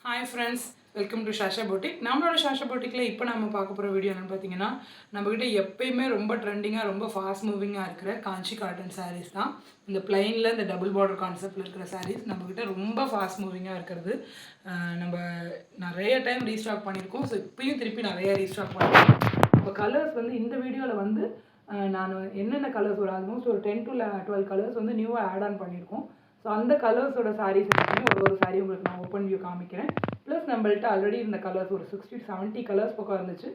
Hi friends, welcome to ஷாஷா போட்டிக். நம்மளோட ஷாஷா போட்டிக்கில் இப்போ நம்ம பார்க்க போகிற வீடியோ என்னென்னு பார்த்தீங்கன்னா, நம்மக்கிட்ட எப்பயுமே ரொம்ப ட்ரெண்டிங்காக ரொம்ப ஃபாஸ்ட் மூவிங்காக இருக்கிற காஞ்சி காட்டன் சாரீஸ் தான். இந்த பிளைனில் இந்த டபுள் பார்டர் கான்செப்டில் இருக்கிற சாரீஸ் நம்மக்கிட்ட ரொம்ப ஃபாஸ்ட் மூவிங்காக இருக்கிறது. நம்ம நிறைய டைம் ரீஸ்டாக் பண்ணியிருக்கோம். ஸோ இப்போயும் திருப்பி நிறைய ரீஸ்டாக் பண்ணியிருக்கோம். இப்போ கலர்ஸ் வந்து இந்த வீடியோவில் வந்து நான் என்னென்ன கலர்ஸ் ஒரு ஆல்மோஸ்ட் ஒரு 10 to 12 கலர்ஸ் வந்து நியூவாக ஆட் ஆன் பண்ணியிருக்கோம். ஸோ அந்த கலர்ஸோட சாரீஸ் எல்லாமே ஒரு சாரீ உங்களுக்கு நான் ஓப்பன் வியூ காமிக்கிறேன். ப்ளஸ் நம்மள்ட்ட ஆல்ரெடி இந்த கலர்ஸ் ஒரு 60 to 70 கலர்ஸ் பக்கம் இருந்துச்சு.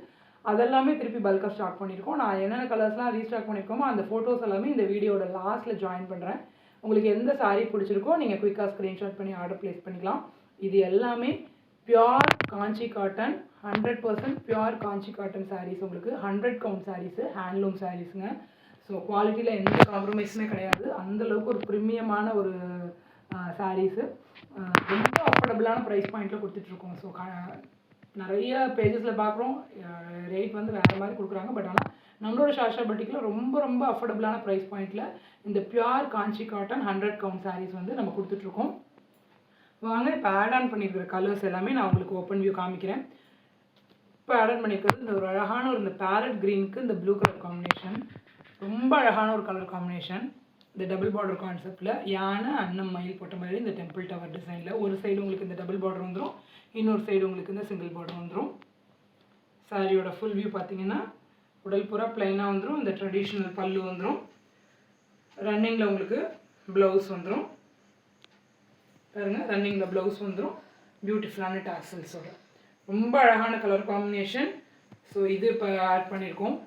அதெல்லாமே திருப்பி பல்காக ஸ்டாக் பண்ணியிருக்கோம். நான் என்னென்ன கலர்ஸ்லாம் ரீஸ்டாக் பண்ணியிருக்கோமோ அந்த ஃபோட்டோஸ் எல்லாமே இந்த வீடியோட லாஸ்ட்டில் ஜாயின் பண்ணுறேன். உங்களுக்கு எந்த சாரீ பிடிச்சிருக்கோ நீங்கள் குயிக்காக ஸ்க்ரீன்ஷாட் பண்ணி ஆர்டர் ப்ளேஸ் பண்ணிக்கலாம். இது எல்லாமே பியோர் காஞ்சி காட்டன் 100% பியோர் காஞ்சி காட்டன் சாரீஸ். உங்களுக்கு 100 கவுண்ட் சாரீஸு, ஹேண்ட்லூம் சாரீஸுங்க. ஸோ குவாலிட்டியில் எந்த காம்ப்ரமைஸுமே கிடையாது. அந்தளவுக்கு ஒரு ப்ரீமியமான ஒரு சாரீஸு ரொம்ப அஃபோர்டபுளான ப்ரைஸ் பாயிண்ட்டில் கொடுத்துட்ருக்கோம். ஸோ நிறைய பேஜஸில் பார்க்குறோம் ரேட் வந்து வேறு மாதிரி கொடுக்குறாங்க. பட் ஆனால் நம்மளோட ஷாஷா பட்டிக்கில் ரொம்ப ரொம்ப அஃபோர்டபுளான ப்ரைஸ் பாயிண்ட்டில் இந்த பியோர் காஞ்சி காட்டன் 100 கவுண்ட் சாரீஸ் வந்து நம்ம கொடுத்துட்ருக்கோம். வாங்க இப்போ ஆட் ஆன் பண்ணியிருக்கிற கலர்ஸ் எல்லாமே நான் உங்களுக்கு ஓப்பன் வியூ காமிக்கிறேன். இப்போ ஆட் ஆன் பண்ணியிருக்கிறது இந்த ஒரு அழகான ஒரு இந்த பேரட் க்ரீனுக்கு இந்த ப்ளூ கலர் காம்பினேஷன். ரொம்ப அழகான ஒரு கலர் காம்பினேஷன். இந்த டபுள் பார்டர் கான்செப்டில் யானை அன்னம் மயில் போட்ட மாதிரி இந்த டெம்பிள் டவர் டிசைனில் ஒரு சைடு உங்களுக்கு இந்த டபுள் பார்டர் வந்துடும், இன்னொரு சைடு உங்களுக்கு இந்த சிங்கிள் பார்டர் வந்துடும். சாரியோட ஃபுல் வியூ பார்த்தீங்கன்னா உடல் பூரா பிளைனாக வந்துடும். இந்த ட்ரெடிஷ்னல் பல்லு வந்துடும். ரன்னிங்கில் உங்களுக்கு ப்ளவுஸ் வந்துடும். பாருங்கள், ரன்னிங்கில் ப்ளவுஸ் வந்துடும். பியூட்டிஃபுல்லான டாசல்ஸோட ரொம்ப அழகான கலர் காம்பினேஷன். ஸோ இது இப்போ ஆட் பண்ணியிருக்கோம்.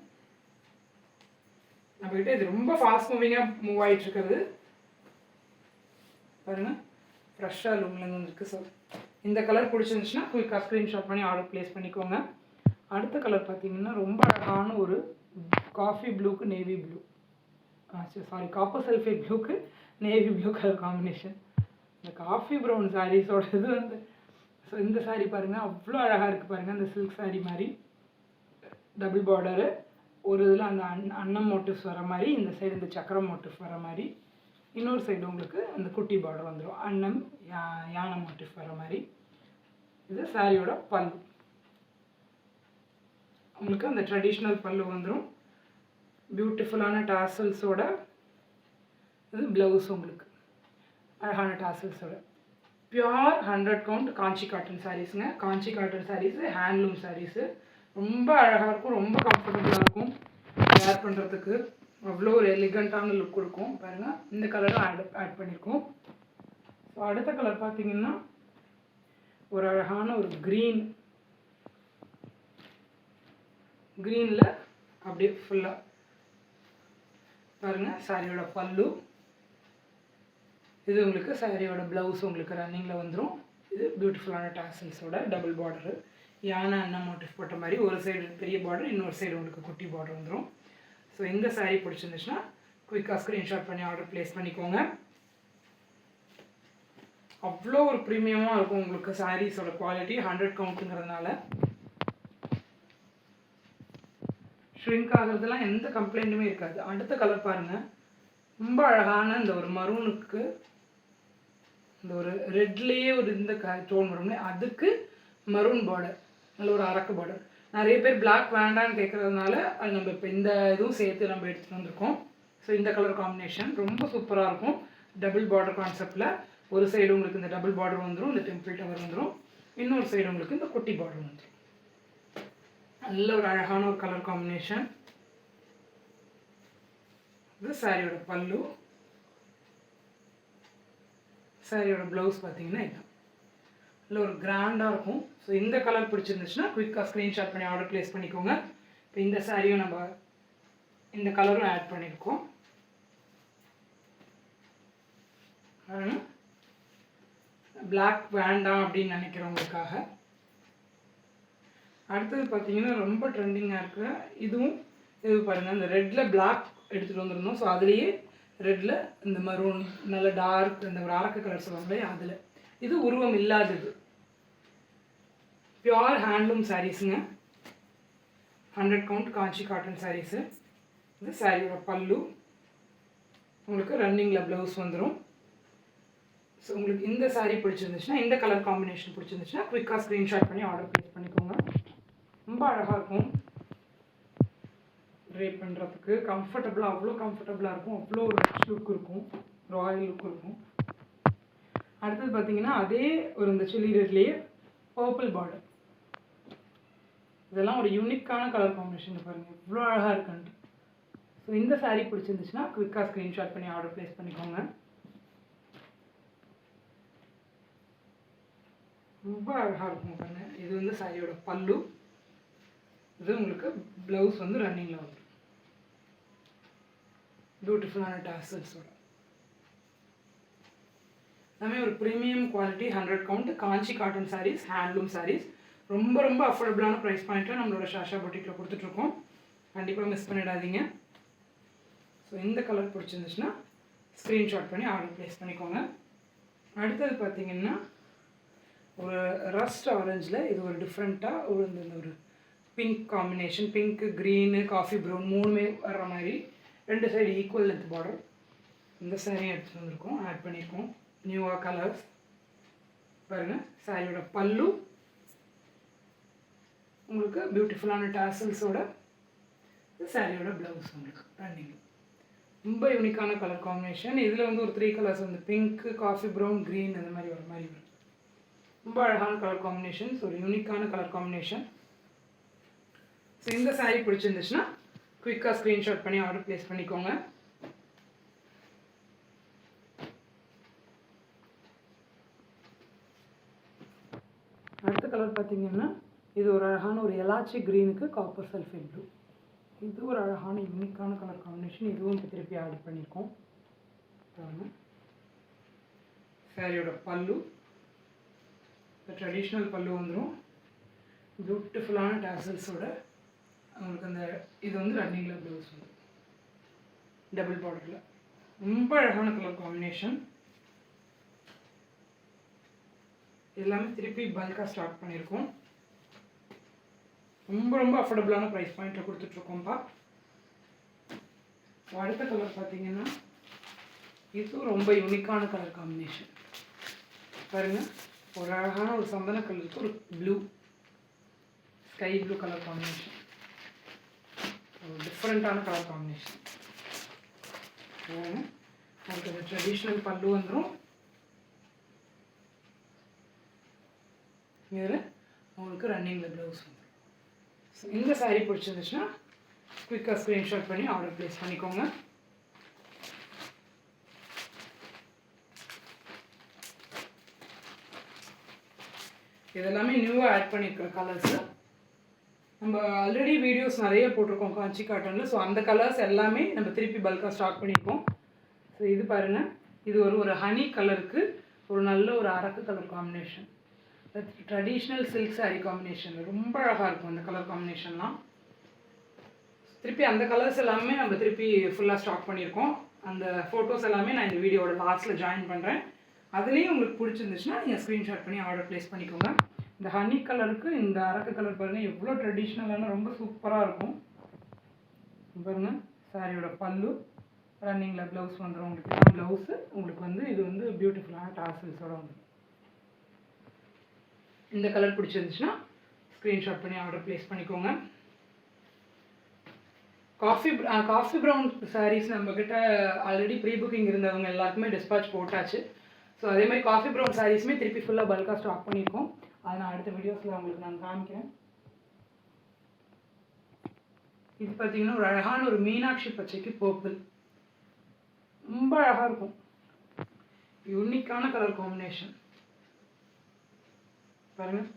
நம்மகிட்ட இது ரொம்ப ஃபாஸ்ட் மூவிங்காக மூவ் ஆகிட்டுருக்குது. பாருங்கள், ஃப்ரெஷ்ஷாக லூம்லேருந்து வந்துருக்கு. ஸோ இந்த கலர் பிடிச்சிருந்துச்சுன்னா குயிக்காக ஸ்க்ரீன்ஷாட் பண்ணி ஆர்டர் ப்ளேஸ் பண்ணிக்கோங்க. அடுத்த கலர் பார்த்தீங்கன்னா ரொம்ப அழகான ஒரு காஃபி ப்ளூக்கு நேவி ப்ளூ, காப்பர் சல்ஃபேட் ப்ளூக்கு நேவி ப்ளூ கலர் காம்பினேஷன். இந்த காஃபி ப்ரௌன் சாரீஸோட இது வந்து ஸோ இந்த சாரீ பாருங்கள் அவ்வளோ அழகாக இருக்குது. பாருங்கள், இந்த சில்க் சாரீ மாதிரி டபுள் பார்டரு, ஒரு இதில் அந்த அன்னம் மோட்டிவ்ஸ் வர மாதிரி, இந்த சைடு இந்த சக்கரம் மோட்டிவ் வர மாதிரி, இன்னொரு சைடு உங்களுக்கு அந்த குட்டி பார்டர் வந்துடும் அன்னம் யானை மோட்டிவ் வர மாதிரி. இது சாரியோட பல்லு. உங்களுக்கு அந்த ட்ரெடிஷ்னல் பல்லு வந்துடும். பியூட்டிஃபுல்லான டாசல்ஸோட இது ப்ளவுஸ் உங்களுக்கு அழகான டாசல்ஸோட. பியோர் 100 கவுண்ட் காஞ்சி காட்டன் சாரீஸுங்க. காஞ்சி காட்டன் சாரீஸு, ஹேண்ட்லூம் சாரீஸு. ரொம்ப அழகாக இருக்கும், ரொம்ப கம்ஃபர்டபுளாக இருக்கும் வேர் பண்ணுறதுக்கு. அவ்வளோ ஒரு எலிகண்ட்டான லுக் கொடுக்கும். பாருங்கள், இந்த கலரும் ஆட் பண்ணியிருக்கோம். ஸோ அடுத்த கலர் பார்த்தீங்கன்னா ஒரு அழகான ஒரு க்ரீனில் அப்படியே ஃபுல்லாக பாருங்கள் சாரியோட பல்லு. இது உங்களுக்கு சாரியோட ப்ளவுஸ் உங்களுக்கு ரன்னிங்கில் வந்துடும். இது பியூட்டிஃபுல்லான டாசல்ஸோட டபுள் பார்டரு, யானை அண்ணன் மோட்டிவ் போட்ட மாதிரி ஒரு சைடு பெரிய பார்டர், இன்னொரு சைடு உங்களுக்கு குட்டி பார்டர் வந்துடும். ஸோ இந்த சாரீ பிடிச்சிருந்துச்சுன்னா குயிக்காக ஸ்க்ரீன்ஷாட் பண்ணி ஆர்டர் ப்ளேஸ் பண்ணிக்கோங்க. அவ்வளோ ஒரு ப்ரீமியமாக இருக்கும் உங்களுக்கு சாரீஸோட குவாலிட்டி. 100 கவுண்ட்டுங்கிறதுனால ஷ்ரிங்க் ஆகிறதுலாம் எந்த கம்ப்ளைண்ட்டுமே இருக்காது. அடுத்த கலர் பாருங்கள், ரொம்ப அழகான இந்த ஒரு மரூனுக்கு இந்த ஒரு ரெட்லேயே ஒரு இந்த டோன் வரும்ல, அதுக்கு மரூன் பார்டர், நல்ல ஒரு அரக்கு பார்டர். நிறைய பேர் பிளாக் வேண்டான்னு கேட்குறதுனால அது நம்ம இப்போ இந்த இதுவும் சேர்த்து நம்ம எடுத்துகிட்டு வந்திருக்கோம். ஸோ இந்த கலர் காம்பினேஷன் ரொம்ப சூப்பராக இருக்கும். டபுள் பார்டர் கான்செப்டில் ஒரு சைடு உங்களுக்கு இந்த டபுள் பார்டர் வந்துடும், இந்த டெம்பிள் டவர் வந்துடும், இன்னொரு சைடு உங்களுக்கு இந்த குட்டி பார்டர் வந்துடும். நல்ல ஒரு அழகான ஒரு கலர் காம்பினேஷன். இது சாரியோட பல்லு. சாரியோட ப்ளவுஸ் பார்த்தீங்கன்னா இதுதான் இல்லை ஒரு கிராண்டாக இருக்கும். ஸோ இந்த கலர் பிடிச்சிருந்துச்சுன்னா குயிக்காக ஸ்க்ரீன்ஷாட் பண்ணி ஆர்டர் ப்ளேஸ் பண்ணிக்கோங்க. இப்போ இந்த சாரியும் நம்ம இந்த கலரும் ஆட் பண்ணியிருக்கோம். பிளாக் வேண்டாம் அப்படின்னு நினைக்கிறவங்களுக்காக. அடுத்தது பார்த்தீங்கன்னா ரொம்ப ட்ரெண்டிங்காக இருக்கிற இதுவும் இது பாருங்கள், இந்த ரெட்டில் பிளாக் எடுத்துகிட்டு வந்துருந்தோம். ஸோ அதுலேயே ரெட்டில் இந்த மரூன் நல்ல டார்க் இந்த ஒரு அரக்கு கலர் சொல்லுவாங்களே அதில். இது உருவம் இல்லாதது பியோர் ஹேண்ட்லூம் சாரீஸுங்க. 100 கவுண்ட் காஞ்சி காட்டன் சாரீஸு. இது சாரியோட பல்லு. உங்களுக்கு ரன்னிங்கில் ப்ளவுஸ் வந்துடும். ஸோ உங்களுக்கு இந்த saree பிடிச்சிருந்துச்சுன்னா, இந்த கலர் காம்பினேஷன் பிடிச்சிருந்துச்சுன்னா குயிக்காக ஸ்க்ரீன்ஷாட் பண்ணி ஆர்டர் ப்ளேஸ் பண்ணிக்கோங்க. ரொம்ப அழகாக இருக்கும். ட்ரை பண்ணுறதுக்கு கம்ஃபர்டபுளாக, அவ்வளோ கம்ஃபர்டபுளாக இருக்கும். அவ்வளோ ஒரு ரிச் லுக் இருக்கும், ராயல் லுக் இருக்கும். அடுத்தது பார்த்தீங்கன்னா அதே ஒரு இந்த சில்லி ரெட்லேயே பர்பிள் பார்டர். இதெல்லாம் ஒரு யூனிக்கான கலர் காம்பினேஷன் பாருங்கள், இவ்வளோ அழகாக இருக்குன்ட்டு. ஸோ இந்த saree பிடிச்சிருந்துச்சுன்னா குயிக்காக ஸ்க்ரீன்ஷாட் பண்ணி ஆர்டர் ப்ளேஸ் பண்ணிக்கோங்க. ரொம்ப அழகாக இருக்கும் பாருங்க. இது வந்து சாரியோட பல்லு. இது உங்களுக்கு ப்ளவுஸ் வந்து ரன்னிங்கில் வந்துடும், பியூட்டிஃபுல்லான டாசல்ஸோட. எல்லாமே ஒரு ப்ரீமியம் குவாலிட்டி 100 கவுண்ட் காஞ்சி காட்டன் சாரீஸ், ஹேண்ட்லூம் சாரீஸ். ரொம்ப ரொம்ப அஃபோர்டபுளான ப்ரைஸ் பாயிண்ட்டில் நம்மளோட ஷாஷா பொட்டிக்கில் கொடுத்துட்ருக்கோம். கண்டிப்பாக மிஸ் பண்ணிடாதீங்க. ஸோ இந்த கலர் பிடிச்சிருந்துச்சுன்னா ஸ்க்ரீன்ஷாட் பண்ணி ஆர்டர் ப்ளேஸ் பண்ணிக்கோங்க. அடுத்தது பார்த்தீங்கன்னா ஒரு ரஸ்ட் ஆரஞ்சில் இது ஒரு டிஃப்ரெண்ட்டாக ஒரு pink combination, pink, green, coffee brown மூணுமே வர்ற மாதிரி 2 சைடு ஈக்குவல் லென்த் பார்டர். இந்த சாரீ எடுத்துகிட்டு வந்திருக்கோம், ஆட் பண்ணியிருக்கோம் நியூவாக கலர்ஸ். பாருங்கள், சாரியோட பல்லு உங்களுக்கு பியூட்டிஃபுல்லான டாசல்ஸோட, சாரியோட ப்ளவுஸ் உங்களுக்கு ரன்னிங். ரொம்ப யூனிக்கான கலர் காம்பினேஷன். இதில் வந்து ஒரு 3 கலர்ஸ் வந்து பிங்க்கு, காஃபி ப்ரௌன், க்ரீன் அந்த மாதிரி வர மாதிரி வரும். ரொம்ப அழகான கலர் காம்பினேஷன்ஸ், ஒரு யூனிக்கான கலர் காம்பினேஷன். ஸோ இந்த சாரீ பிடிச்சிருந்துச்சுன்னா குயிக்காக ஸ்க்ரீன்ஷாட் பண்ணி ஆர்டர் ப்ளேஸ் பண்ணிக்கோங்க. அடுத்த கலர் பார்த்தீங்கன்னா இது ஒரு அழகான ஒரு எலாச்சி க்ரீனுக்கு காப்பர் சல்ஃபேட் ப்ளூ. இது ஒரு அழகான யூனிக்கான கலர் காம்பினேஷன். இதுவும் இப்போ திருப்பி ஆட் பண்ணியிருக்கோம். சாரியோட பல்லு ட்ரெடிஷ்னல் பல்லு வந்துடும், பியூட்டிஃபுல்லான டாசல்ஸோட. உங்களுக்கு அந்த இது வந்து ரன்னிங்கில் ப்ளவுஸ் வந்து டபுள் பார்டரில். ரொம்ப அழகான கலர் காம்பினேஷன். எல்லாமே திருப்பி பல்காக ஸ்டார்ட் பண்ணியிருக்கோம். ரொம்ப ரொம்ப அஃபோர்டபுளான ப்ரைஸ் பாயிண்ட்டில் கொடுத்துட்ருக்கோம்ப்பா. அடுத்த கலர் பார்த்தீங்கன்னா இதுவும் ரொம்ப யூனிக்கான கலர் காம்பினேஷன். பாருங்கள், ஒரு அழகான ஒரு சந்தன கலருக்கு ஒரு blue, sky blue colour combination. ஒரு டிஃப்ரெண்ட்டான கலர் காம்பினேஷன். அதுக்கு ட்ரெடிஷ்னல் பல்லு வந்துடும். இதில் உங்களுக்கு ரன்னிங்கில் ப்ளவுஸ் வந்துடும். ஸோ இந்த சாரீ பிடிச்சிருந்துச்சுன்னா குயிக்காக ஸ்க்ரீன்ஷாட் பண்ணி ஆர்டர் ப்ளேஸ் பண்ணிக்கோங்க. இதெல்லாமே நியூவாக ஆட் பண்ணியிருக்கிற கலர்ஸு. நம்ம ஆல்ரெடி வீடியோஸ் நிறைய போட்டிருக்கோம் காஞ்சி காட்டனில். ஸோ அந்த கலர்ஸ் எல்லாமே நம்ம திருப்பி பல்காக ஸ்டார்ட் பண்ணியிருக்கோம். ஸோ இது பாருங்கள், இது ஒரு ஹனி கலருக்கு ஒரு நல்ல ஒரு அரக்கு colour combination. Traditional silk sari combination. ரொம்ப அழகாக இருக்கும் அந்த கலர் காம்பினேஷன்லாம். திருப்பி அந்த கலர்ஸ் எல்லாமே நம்ம திருப்பி ஃபுல்லாக ஸ்டாக் பண்ணியிருக்கோம். அந்த ஃபோட்டோஸ் எல்லாமே நான் இந்த வீடியோட லாஸ்ட்டில் ஜாயின் பண்ணுறேன். அதுலேயும் உங்களுக்கு பிடிச்சிருந்துச்சுன்னா நீங்கள் ஸ்க்ரீன்ஷாட் பண்ணி ஆர்டர் ப்ளேஸ் பண்ணிக்கோங்க. இந்த ஹனி கலருக்கு இந்த அரக்கு கலர் பாருங்கள், எவ்வளோ ட்ரெடிஷ்னலான ரொம்ப சூப்பராக இருக்கும். பாருங்கள், சாரியோட பல்லு ரன்னிங்கில் ப்ளவுஸ் வந்துடும். உங்களுக்கு ப்ளவுஸு உங்களுக்கு வந்து இது வந்து பியூட்டிஃபுல்லான டாசல்ஸோடு வந்துடும். இந்த கலர் பிடிச்சிருந்துச்சுன்னா ஸ்க்ரீன்ஷாட் பண்ணி ஆர்டர் ப்ளேஸ் பண்ணிக்கோங்க. காஃபி ப்ரௌன் சாரீஸ் நம்மக்கிட்ட ஆல்ரெடி ப்ரீ புக்கிங் இருந்தவங்க எல்லாருக்குமே டிஸ்பாச் போட்டாச்சு. ஸோ அதே மாதிரி காஃபி ப்ரௌன் சாரீஸுமே திருப்பி ஃபுல்லாக பல்காக ஸ்டாக் பண்ணியிருக்கோம். அதை நான் அடுத்த வீடியோஸில் உங்களுக்கு நான் காமிக்கிறேன். இது பார்த்தீங்கன்னா ஒரு அழகான ஒரு மீனாட்சி பச்சைக்கு பர்பிள். ரொம்ப அழகாக இருக்கும், யூனிக்கான கலர் காம்பினேஷன். பாருங்கள்,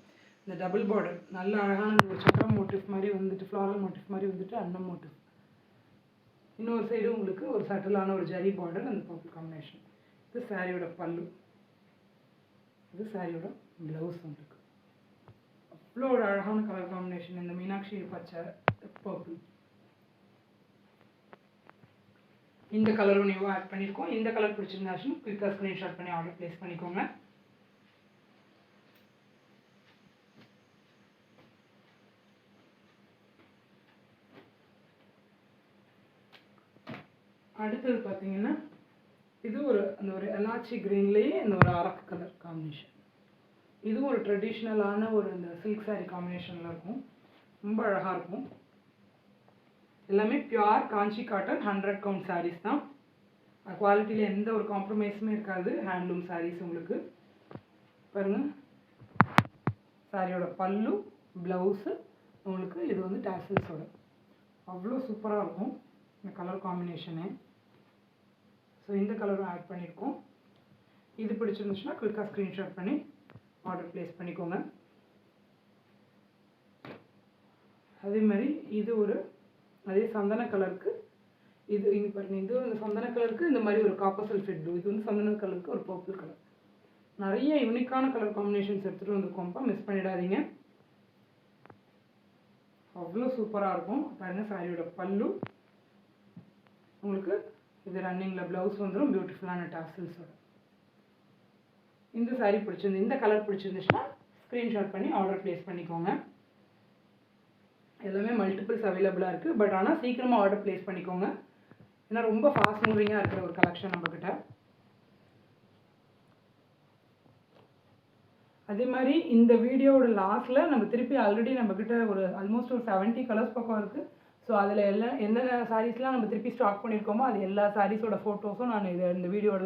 இந்த டபுள் பார்டர் நல்ல அழகான ஒரு சக்கரம் மோட்டிவ் மாதிரி வந்துட்டு, ஃப்ளாரல் மோட்டிவ் மாதிரி வந்துட்டு, அன்னம் மோட்டிவ். இன்னொரு சைடு உங்களுக்கு ஒரு சட்டிலான ஒரு ஜரி பார்டர், அந்த பர்பிள் காம்பினேஷன். இது சாரியோட பல்லு, இது சாரியோட ப்ளவுஸ் உங்களுக்கு. அவ்வளோ ஒரு அழகான கலர் காம்பினேஷன் இந்த மீனாட்சி பச்சை பர்பிள். இந்த கலரும் நியூவாக ஆட் பண்ணியிருக்கோம். இந்த கலர் பிடிச்சிருந்தாச்சும் குயிக்காக ஸ்க்ரீன்ஷாட் பண்ணி ஆர்டர் ப்ளேஸ் பண்ணிக்கோங்க. அடுத்தது பார்த்தீங்கன்னா இது அந்த ஒரு எலாச்சி க்ரீன்லேயே இந்த ஒரு அரக்கு கலர் காம்பினேஷன். இதுவும் ஒரு ட்ரெடிஷ்னலான ஒரு இந்த சில்க் சாரீ காம்பினேஷனில் இருக்கும். ரொம்ப அழகாக இருக்கும். எல்லாமே pure Kanchi cotton 100 count saris தான். குவாலிட்டியில் எந்த ஒரு காம்ப்ரமைஸுமே இருக்காது. ஹேண்ட்லூம் சாரீஸ் உங்களுக்கு பாருங்கள். சாரியோட பல்லு, ப்ளவுஸு உங்களுக்கு இது வந்து டாசல்ஸோட அவ்வளோ சூப்பராக இருக்கும் இந்த கலர் காம்பினேஷனு. ஸோ இந்த கலரும் ஆட் பண்ணியிருக்கோம். இது பிடிச்சிருந்துச்சுன்னா குயிக்காக ஸ்க்ரீன்ஷாட் பண்ணி ஆர்டர் ப்ளேஸ் பண்ணிக்கோங்க. அதே மாதிரி இது அதே சந்தன கலருக்கு இது பாருங்கள். இது சந்தன கலருக்கு இந்த மாதிரி ஒரு காப்பர் சல்ஃபேட் ப்ளூ. இது வந்து சந்தன கலருக்கு ஒரு பர்பிள் கலர். நிறைய யூனிக்கான கலர் காம்பினேஷன்ஸ் எடுத்துகிட்டு வந்துருக்கோம்ப்பா, மிஸ் பண்ணிடாதீங்க. அவ்வளோ சூப்பராக இருக்கும். பாருங்கள் சாரியோட பல்லு உங்களுக்கு இது ரன்னிங்கில் ப்ளவுஸ் வந்துடும் பியூட்டிஃபுல்லான டாசல்ஸோட. இந்த சாரீ பிடிச்சிருந்து இந்த கலர் பிடிச்சிருந்துச்சுன்னா ஸ்க்ரீன்ஷாட் பண்ணி ஆர்டர் ப்ளேஸ் பண்ணிக்கோங்க. எல்லாமே மல்டிபிள்ஸ் அவைலபிளாக இருக்குது. பட் ஆனால் சீக்கிரமாக ஆர்டர் ப்ளேஸ் பண்ணிக்கோங்க. ஏன்னா ரொம்ப ஃபாஸ்ட் மூவிங்காக இருக்கிற ஒரு கலெக்ஷன் நம்மக்கிட்ட. அதே மாதிரி இந்த வீடியோவோட லாஸ்ட்டில் நம்ம திருப்பி ஆல்ரெடி நம்மக்கிட்ட ஆல்மோஸ்ட் ஒரு 70 கலர்ஸ் பக்கம் இருக்குது. ஸோ அதில் எந்தெந்த சாரீஸ்லாம் நம்ம திருப்பி ஸ்டாக் பண்ணியிருக்கோமோ அது எல்லா சாரீஸோட ஃபோட்டோஸும் நான் இந்த வீடியோட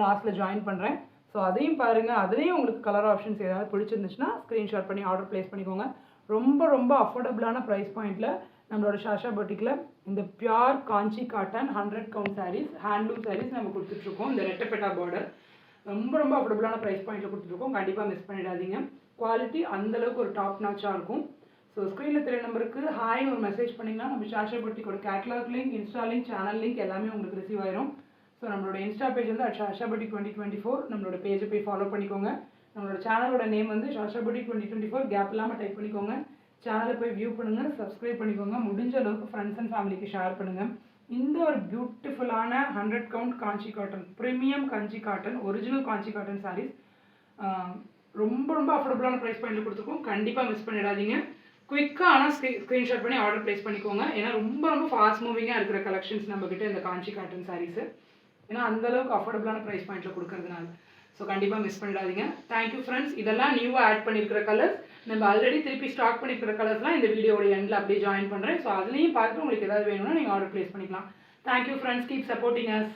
லாஸ்ட்டில் ஜாயின் பண்ணுறேன். ஸோ அதையும் பாருங்கள். அதுலேயும் உங்களுக்கு கலர் ஆப்ஷன்ஸ் ஏதாவது பிடிச்சிருந்துச்சுன்னா ஸ்க்ரீன்ஷாட் பண்ணி ஆர்டர் ப்ளேஸ் பண்ணிக்கோங்க. ரொம்ப ரொம்ப அஃபோர்டபுளான ப்ரைஸ் பாயிண்ட்டில் நம்மளோட சாஷா பொட்டிக்கில் இந்த pure Kanchi cotton 100 count saris, handloom saris நம்ம கொடுத்துட்ருக்கோம். இந்த ரெட்டப்பெட்டா பார்டர் ரொம்ப ரொம்ப அஃபோர்டபுளான ப்ரைஸ் பாயிண்ட்டில் கொடுத்துருக்கோம். கண்டிப்பாக மிஸ் பண்ணிடாதீங்க. குவாலிட்டி அந்தளவுக்கு ஒரு டாப் நாச்சாக இருக்கும். ஸோ ஸ்க்ரீனில் தெரிய நம்பருக்கு ஹாய்னு ஒரு மெசேஜ் பண்ணிங்கன்னா நம்ம சாஷா பொட்டிக்கோட catalogue link, insta link, channel link எல்லாமே உங்களுக்கு ரிசீவ் ஆயிரும். ஸோ நம்மளோட இன்ஸ்டா பேஜ் வந்து சாஷா பொட்டி 2024. நம்மளோட பேஜை போய் ஃபாலோ பண்ணிக்கோங்க. நம்மளோட சேனலோட நேம் வந்து சாஷா பொட்டி 2024. கேப் இல்லாமல் டைப் பண்ணிக்கோங்க. சேனலை போய் வியூ பண்ணுங்கள், சப்ஸ்கிரைப் பண்ணிக்கோங்க. முடிஞ்ச அளவுக்கு ஃப்ரெண்ட்ஸ் அண்ட் ஃபேமிலிக்கு ஷேர் பண்ணுங்கள். இந்த ஒரு பியூட்டிஃபுல்லான 100 கவுண்ட் காஞ்சி காட்டன், ப்ரீமியம் காஞ்சி காட்டன், ஒரிஜினல் காஞ்சி காட்டன் சாரீஸ் ரொம்ப ரொம்ப அஃபோர்டபுளான ப்ரைஸ் பாயிண்டில் கொடுத்துருக்கோம். கண்டிப்பாக மிஸ் பண்ணிடாதீங்க. குயிக்காக ஆனால் ஸ்க்ரீன்ஷாட் பண்ணி ஆர்டர் ப்ளேஸ் பண்ணிக்கோங்க. ஏன்னா ரொம்ப ரொம்ப ஃபாஸ்ட் மூவிங்காக இருக்கிற கலெக்ஷன்ஸ் நம்மக்கிட்ட இந்த காஞ்சி காட்டன் சாரீஸு. ஏன்னா அந்தளவுக்கு அஃபோர்டபுளான ப்ரைஸ் பாயிண்டில் கொடுக்கறதுனால. ஸோ கண்டிப்பாக மிஸ் பண்ணிடாதீங்க. Thank you friends. இதெல்லாம் நியூவாக ஆட் பண்ணியிருக்கிற கலர்ஸ். நம்ம ஆல்ரெடி திருப்பி ஸ்டாக் பண்ணியிருக்கிற கலர்ஸ்லாம் இந்த வீடியோட எண்டில் அப்படியே ஜாயின் பண்ணுறேன். ஸோ அதுலேயும் பார்த்து உங்களுக்கு ஏதாவது வேணும்னா நீங்கள் ஆர்டர் ப்ளேஸ் பண்ணிக்கலாம். Thank you friends. Keep supporting us.